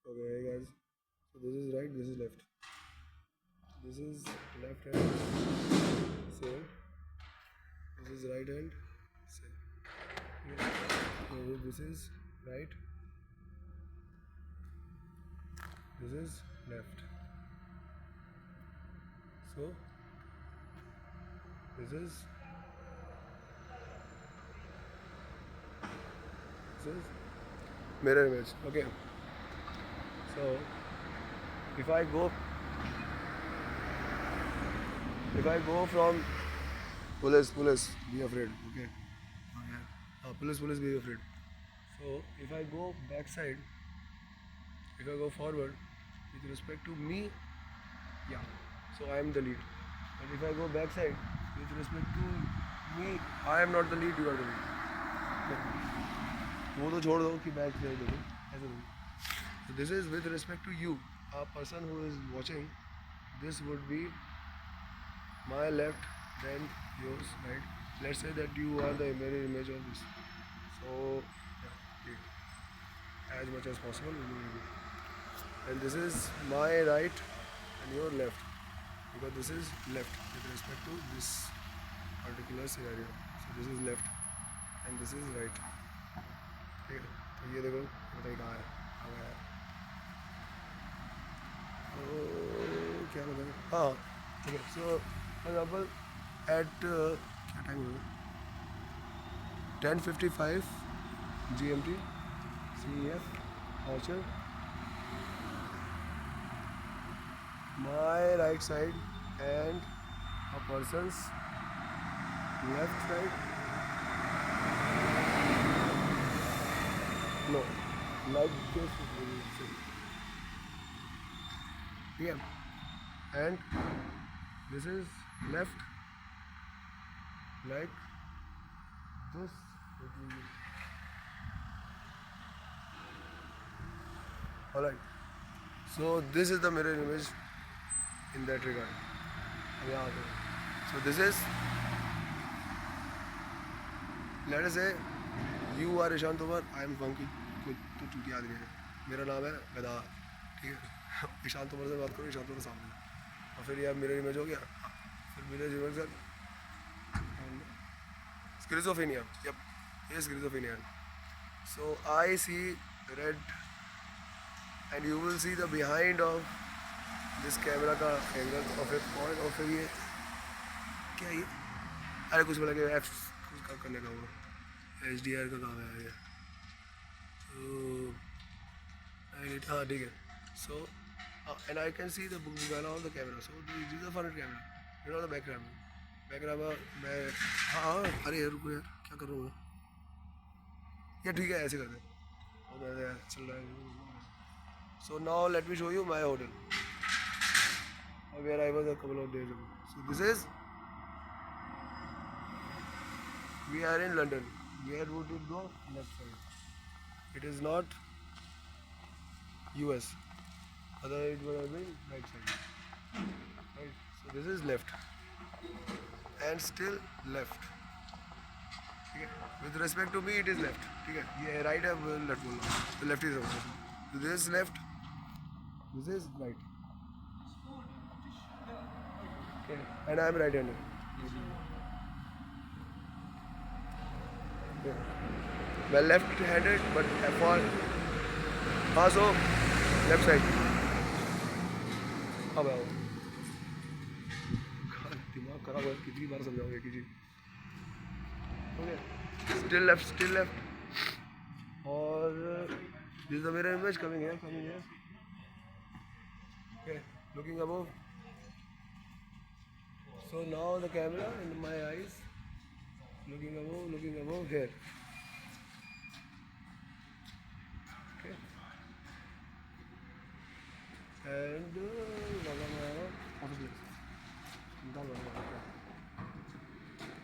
Okay, hey guys. So this is right, this is left. This is left hand, same. This is right hand, same. So this is right, this is left. So this is mirror image. Okay. So if I go from police, be afraid. Okay. Okay. Police, be afraid. So if I go backside, if I go forward, with respect to me, yeah. So I am the lead. But if I go backside, with respect to me, I am not the lead. You are the lead. वो तो छोड़ दो कि back दे दो ऐसे नहीं. So this is with respect to you, a person who is watching. This would be my left, then yours, right? Let's say that you are the mirror image of this. So yeah, as much as possible. And this is my right and your left, because this is left with respect to this particular scenario. So this is left and this is right. ठीक है, तो ये देखो बताइए कहाँ है, आ गया है. तो क्या बताएं, हाँ ठीक है. सो फॉर एग्जाम्पल एट क्या टाइम हो गया, 10:55 GMT, CEF Orchard. My right side and a person's left side. No, like this is very insane. Yeah. And this is left like this. Alright. So this is the mirror image in that regard. Yeah. So this is, let us say you are Ishan Tomar, I am Funky. तो चूतिया आदमी है, मेरा नाम है गदा. ठीक है. ईशान तोमर से बात करो, ईशान तोमर सामने, और फिर यार मिरर इमेज हो गया. फिर mirror image sir schizophrenia. Yup, ये schizophrenia. So I see red and you will see the behind of this camera का एंगल of a point. और फिर ये क्या ये, अरे कुछ बोला कि एफ का करने का वो HDR का काम है ये. तो हाँ ठीक है. So and I can see the Bugala on the camera. So this is a front camera, you know the back camera. back camera मैं, हाँ अरे यार रुको यार, क्या कर रहा हूँ मैं. या ठीक है ऐसे कर दे, चल रहा है. So now let me show you my hotel, where I was a couple of days ago. So this is, we are in London. Where would it go? Left side. It is not US. Otherwise it would have been right side. Right. So this is left and still left. ठीक है. With respect to me it is left. ठीक है. ये right है, left बोल रहा हूँ. So left is right. So this is left. This is right. Okay. And I am right-handed. Okay. Well, left-handed, but for also left side. अब आओ. दिमाग खराब है, कितनी बार समझाऊंगा कि जी. Okay. Still left, still left. और this is the mirror image coming here, coming here. Okay, looking above. So now the camera in my eyes, looking above here. Okay. And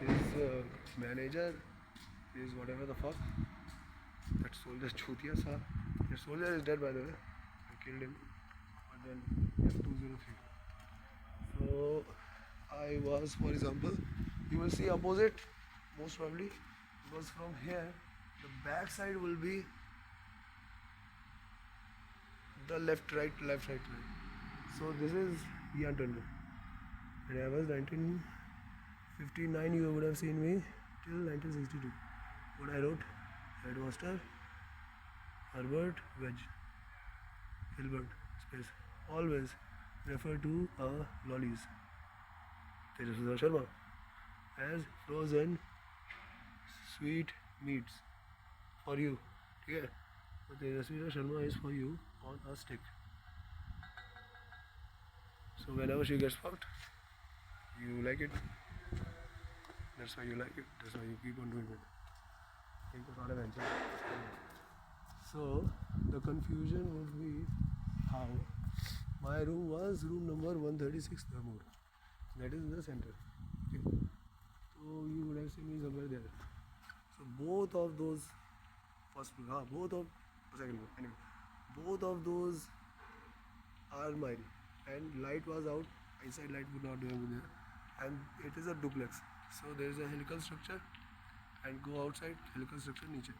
his manager is whatever the fuck. That soldier Chutiya sa. That soldier is dead by the way. I killed him. But then F203. So I was, for example, you will see opposite most probably, because from here the back side will be the left, right, left, right, right. So this is Ian Turner. And I was 1959, you would have seen me till 1962. What I wrote, Headmaster, Herbert, Wedge, Hilbert, space. Always refer to lollies. Tejasvi Sharma as frozen sweet meats for you. Okay? So Tejasvi Sharma is for you on a stick. So whenever she gets fucked, you like it. That's why you like it. That's why you keep on doing it. So the confusion would be how my room was room number 136 Dharmur. That is in the center. Okay. So you would have seen me somewhere there. So both of those first floor, both of second floor, anyway, both of those are mine. And light was out. Inside light would not be there. And it is a duplex. So there is a helical structure. And go outside, helical structure niche.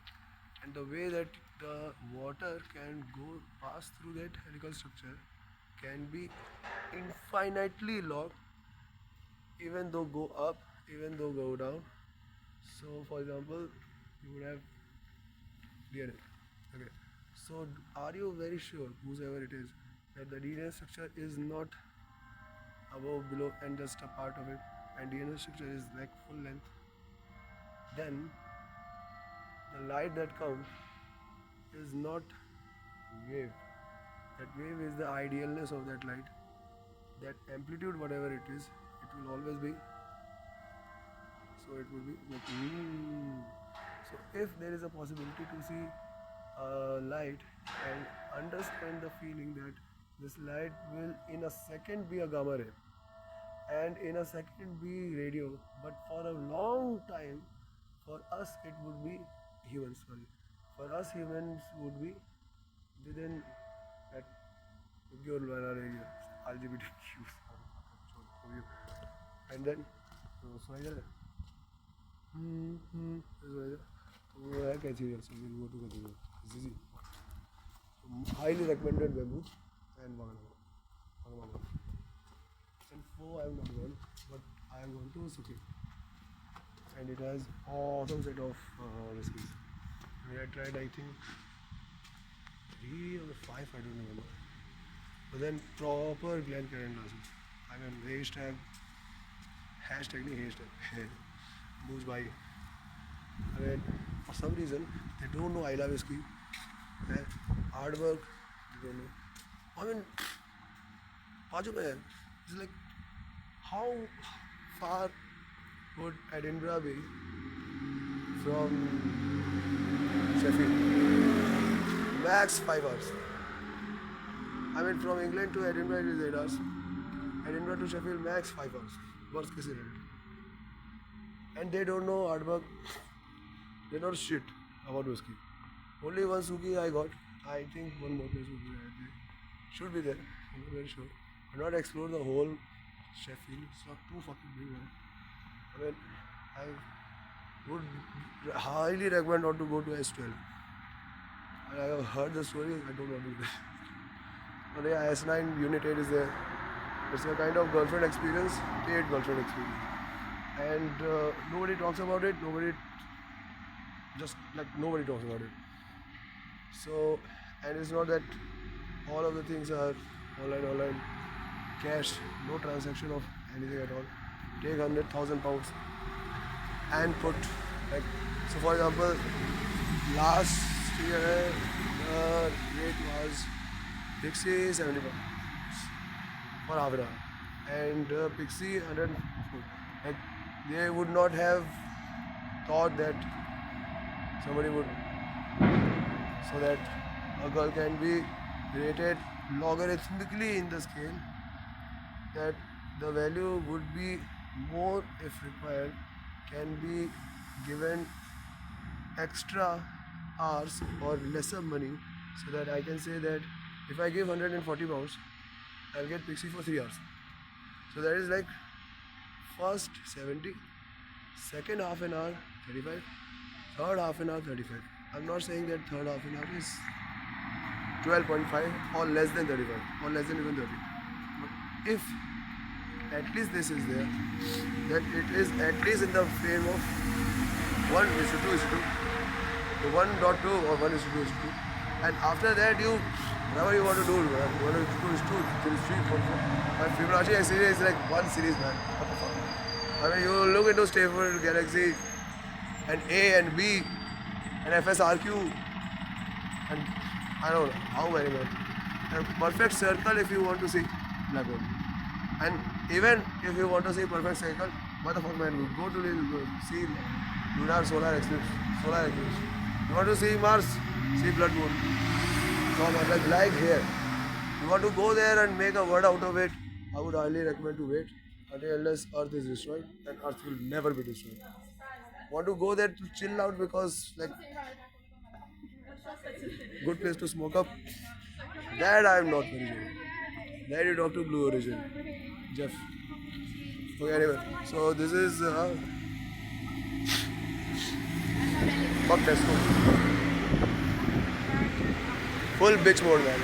And the way that the water can go pass through that helical structure can be infinitely long, even though go up, even though go down. So for example, you would have DNA. Okay. So are you very sure, whosoever it is, that the DNA structure is not above, below, and just a part of it, and DNA structure is like full length? Then the light that comes is not wave. That wave is the idealness of that light. That amplitude, whatever it is, it will always be. So it will be like So if there is a possibility to see light and understand the feeling that this light will in a second be a gamma ray and in a second be radio, but for a long time, for us it would be humans. Sorry, for us humans would be within that your area, LGBTQ, and then so I get it. वो है cathedral, so we'll go to cathedral. It's easy. So, highly recommended bamboo and Wagana. And 4 I have not gone, but I have gone to Suki. And it has awesome set of whiskeys. I tried, I think 3 or 5, I don't remember. But then proper Glencairn glasses. I mean, they used to have hashtag, Booze by. I mean, for some reason, they don't know I love whiskey. Hard work, they don't know. I mean, it's like, how far would Edinburgh be from Sheffield? Max 5 hours. I mean, from England to Edinburgh it is 8 hours. Edinburgh to Sheffield, max 5 hours. Worst case scenario. And they don't know Ardbeg. They know shit about whiskey. Only one Suki I got. I think one more place would be there. Should be there. I'm not very sure. I not explored the whole Sheffield. It's not too fucking big one. I mean, I would highly recommend not to go to S12. I have heard the story. I don't want to do that. But yeah, S9 Unit 8 is there. It's a kind of girlfriend experience, date girlfriend experience. And nobody talks about it. Nobody talks about it. So, and it's not that all of the things are online, cash, no transaction of anything at all. Take £100,000 and put, like, so for example, last year the rate was Pixie 70 pounds for half an hour, and Pixie 100. Like, they would not have thought that somebody would, so that a girl can be rated logarithmically in the scale, that the value would be more if required, can be given extra hours or lesser money, so that I can say that if I give 140 pounds, I'll get Pixie for 3 hours. So that is like first 70, second half an hour 35, third half an hour 35. I'm not saying that third half an hour is 12.5 or less than 35 or less than even 30. But if at least this is there, then it is at least in the frame of 1:2:2, to 1.2 or 1:2:2, and after that you whatever you want to do, man. 1:2:2, 3, 4, 4. My Fibonacci series is like one series, man. What the fuck? I mean, you look into Stanford Galaxy and A and B and FSRQ and I don't know how many, man. A perfect circle if you want to see black hole. And even if you want to see perfect circle, what the fuck, man? Go to see lunar solar eclipse. You want to see Mars? See blood moon. So like here. You want to go there and make a word out of it? I would highly recommend to wait unless Earth is destroyed, and Earth will never be destroyed. Want to go there to chill out because like good place to smoke up? That I am not very sure. There you talk to Blue Origin, Jeff. Okay, anyway, so this is fuck Tesco. Full bitch mode, man.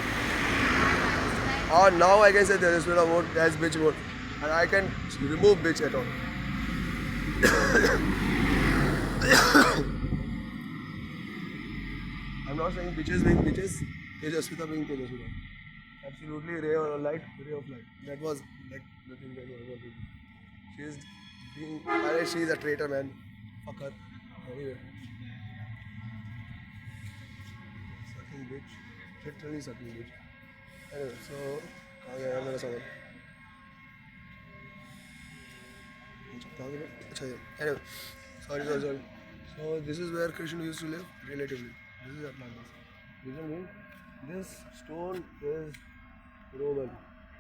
Now I can say there is no mode as bitch mode, and I can remove bitch at all. I'm not saying bitches being bitches, Tejasvita being Tejasvita. Absolutely ray of light. That was like the thing that I wanted. She's a traitor, man. Fuck her. Anyway. Sucking bitch. Literally sucking bitch. Anyway, so anyway, sorry. So this is where Krishna used to live, relatively. This is Atlantis. Reason being, this stone is Roman.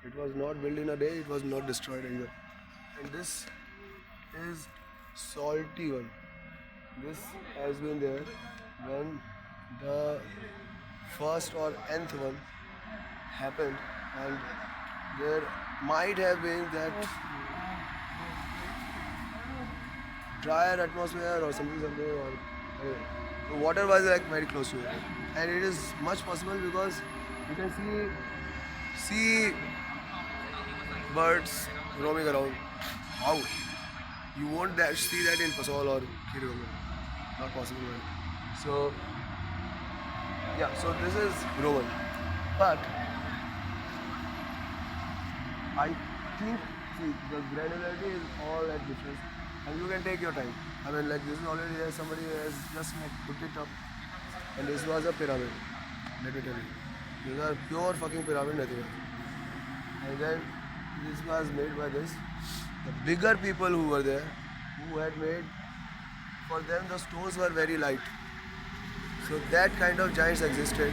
It was not built in a day, it was not destroyed either. And this is salty one. This has been there when the first or nth one happened, and there might have been that drier atmosphere or something or anyway. The water was like very close to it, and it is much possible because you can see birds roaming around. Wow, you won't see that in Pasol or Kirigaman. Not possible, man. So yeah, so this is Roman, but I think the granularity is all at difference, and you can take your time. I mean, like this is already there. Somebody has just like put it up, and this was a pyramid. Let me tell you, these are pure fucking pyramid, nothing else. And then this was made by this. The bigger people who were there, who had made, for them the stones were very light. So that kind of giants existed,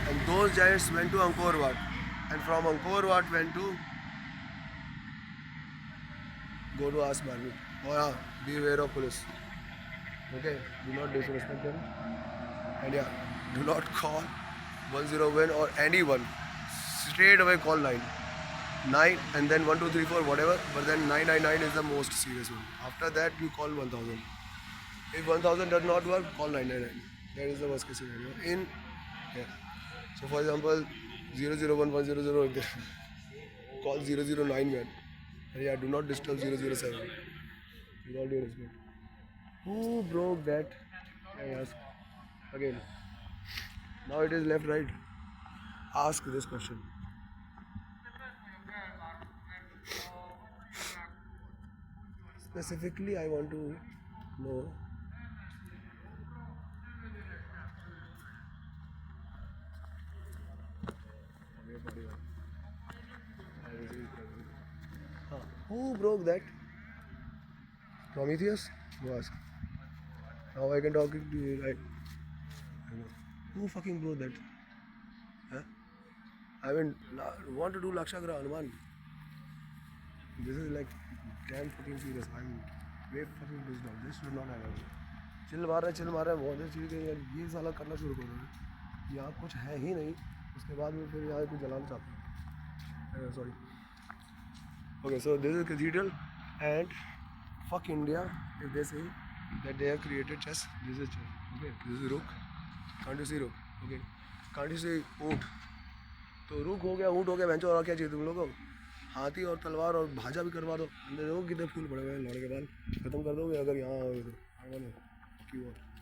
and those giants went to Angkor Wat, and from Angkor Wat went to go to ask Marmit. Oh, be aware of police. Okay, do not disrespect them, and yeah, do not call 101 or anyone. Straight away call 9 and then 1 2 3 4 whatever. But then 999 is the most serious one. After that, you call 1000. If 1000 does not work, call 999. That is the worst case scenario. So for example, 001 call 009, man. And yeah, do not disturb 007. With all due respect. Who broke that? I ask again. Now it is left, right. Ask this question. Specifically, I want to know who broke that? Prometheus? Go ask. Now I can talk to you, right? Who fucking broke that? Huh? I mean, want to do Lakshagra Hanuman. This is like damn fucking serious. I'm way fucking pissed off. This should not happen. Chill मार रहा है बहुत अच्छी चीज़ है, ये साला करना शुरू कर रहा है। यहाँ कुछ है ही नहीं, उसके बाद में फिर यहाँ कुछ जलाना चाहते हैं। Sorry. Okay, so this is cathedral, and fuck India if they say that they have created chess. This is chess. Okay, this is rook. Can't you see rook? Okay, can't you see oat? तो रुख हो गया, ऊँट हो गया, बेंचो, और क्या चाहिए तुम लोगों को? हाथी और तलवार और भाजा भी करवा दो। अंदर देखो कितने फूल पड़े हुए हैं, लौड़े के बाल खत्म कर दोगे अगर यहाँ आओगे तो। क्यों?